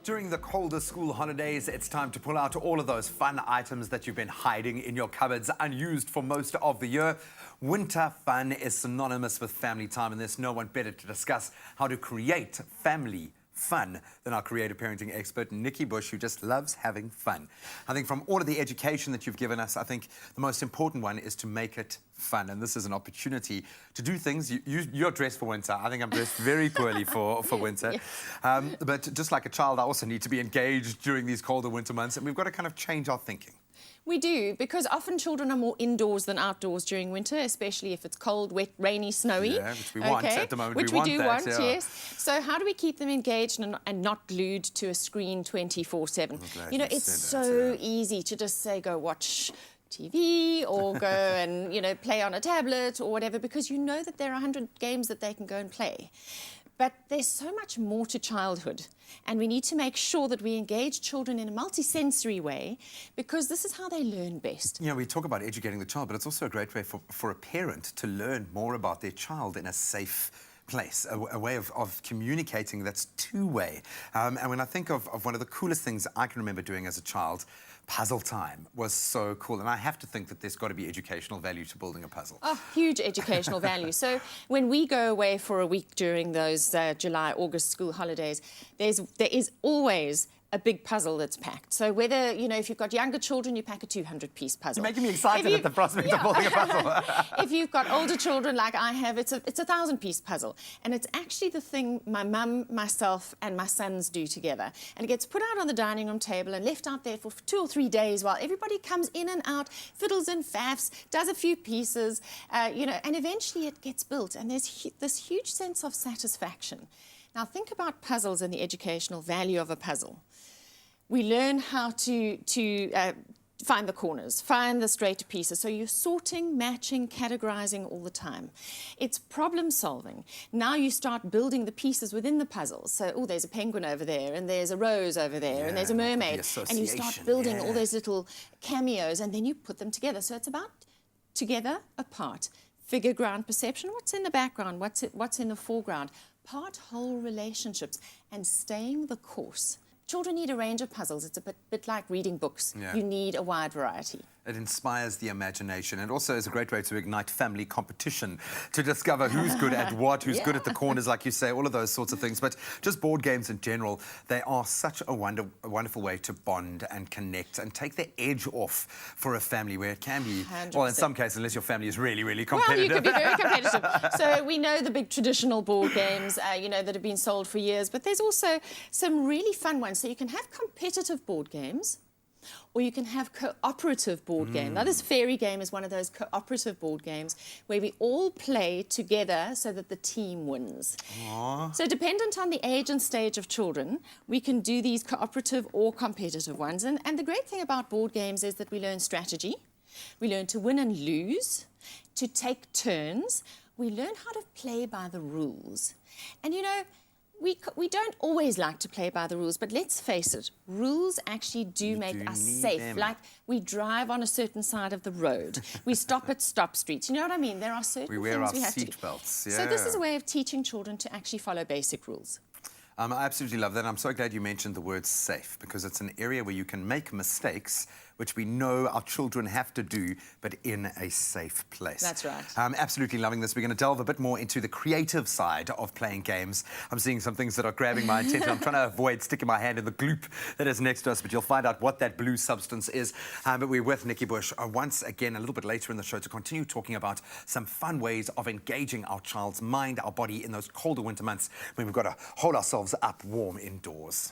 During the colder school holidays, it's time to pull out all of those fun items that you've been hiding in your cupboards unused for most of the year. Winter fun is synonymous with family time, and there's no one better to discuss how to create family fun than our creative parenting expert, Nikki Bush, who just loves having fun. I think from all of the education that you've given us, I think the most important one is to make it fun. And this is an opportunity to do things. You're dressed for winter. I think I'm dressed very poorly for winter. Yes. But just like a child, I also need to be engaged during these colder winter months. And we've got to kind of change our thinking. We do, because often children are more indoors than outdoors during winter, especially if it's cold, wet, rainy, snowy. Yeah, which we want at the moment. Which we do want, yes. So how do we keep them engaged and not glued to a screen 24/7? You know, it's so easy to just say, go watch TV or go and, you know, play on a tablet or whatever, because you know that there are 100 games that they can go and play. But there's so much more to childhood, and we need to make sure that we engage children in a multisensory way, because this is how they learn best. You know, we talk about educating the child, but it's also a great way for a parent to learn more about their child in a safe place, a way of communicating that's two-way. And when I think of one of the coolest things I can remember doing as a child, puzzle time was so cool. And I have to think that there's got to be educational value to building a puzzle. Oh, huge educational value. So when we go away for a week during those July, August school holidays, there is always a big puzzle that's packed. So whether, you know, if you've got younger children, you pack a 200-piece puzzle. You're making me excited at the prospect of building a puzzle. If you've got older children like I have, it's a 1,000-piece puzzle. And it's actually the thing my mum, myself, and my sons do together. And it gets put out on the dining room table and left out there for 2 or 3 days while everybody comes in and out, fiddles and faffs, does a few pieces, you know, and eventually it gets built. And there's this huge sense of satisfaction. Now, think about puzzles and the educational value of a puzzle. We learn how to find the corners, find the straight pieces. So you're sorting, matching, categorizing all the time. It's problem solving. Now you start building the pieces within the puzzle. So, oh, there's a penguin over there, and there's a rose over there, and there's a mermaid. And you start building all those little cameos, and then you put them together. So it's about together, apart. Figure ground perception, what's in the background, what's in the foreground. Part-whole relationships, and staying the course. Children need a range of puzzles. It's a bit like reading books. Yeah. You need a wide variety. It inspires the imagination. It also is a great way to ignite family competition, to discover who's good at what, who's good at the corners, like you say, all of those sorts of things. But just board games in general, they are such a wonderful way to bond and connect and take the edge off for a family, where it can be, 100%. Well, in some cases, unless your family is really, really competitive. Well, you could be very competitive. So we know the big traditional board games, you know, that have been sold for years, but there's also some really fun ones. So you can have competitive board games, or you can have cooperative board game. Now, this fairy game is one of those cooperative board games where we all play together so that the team wins. Aww. So dependent on the age and stage of children, we can do these cooperative or competitive ones. And the great thing about board games is that we learn strategy, we learn to win and lose, to take turns, we learn how to play by the rules. And, you know, we don't always like to play by the rules, but let's face it, rules actually do make us safe. Like, we drive on a certain side of the road. We stop at stop streets. You know what I mean? There are certain things we have to do. We wear our seat belts. Yeah. So this is a way of teaching children to actually follow basic rules. I absolutely love that. I'm so glad you mentioned the word safe, because it's an area where you can make mistakes, which we know our children have to do, but in a safe place. That's right. I'm absolutely loving this. We're going to delve a bit more into the creative side of playing games. I'm seeing some things that are grabbing my attention. I'm trying to avoid sticking my hand in the gloop that is next to us, but you'll find out what that blue substance is. But we're with Nikki Bush once again a little bit later in the show to continue talking about some fun ways of engaging our child's mind, our body in those colder winter months when we've got to hold ourselves up warm indoors.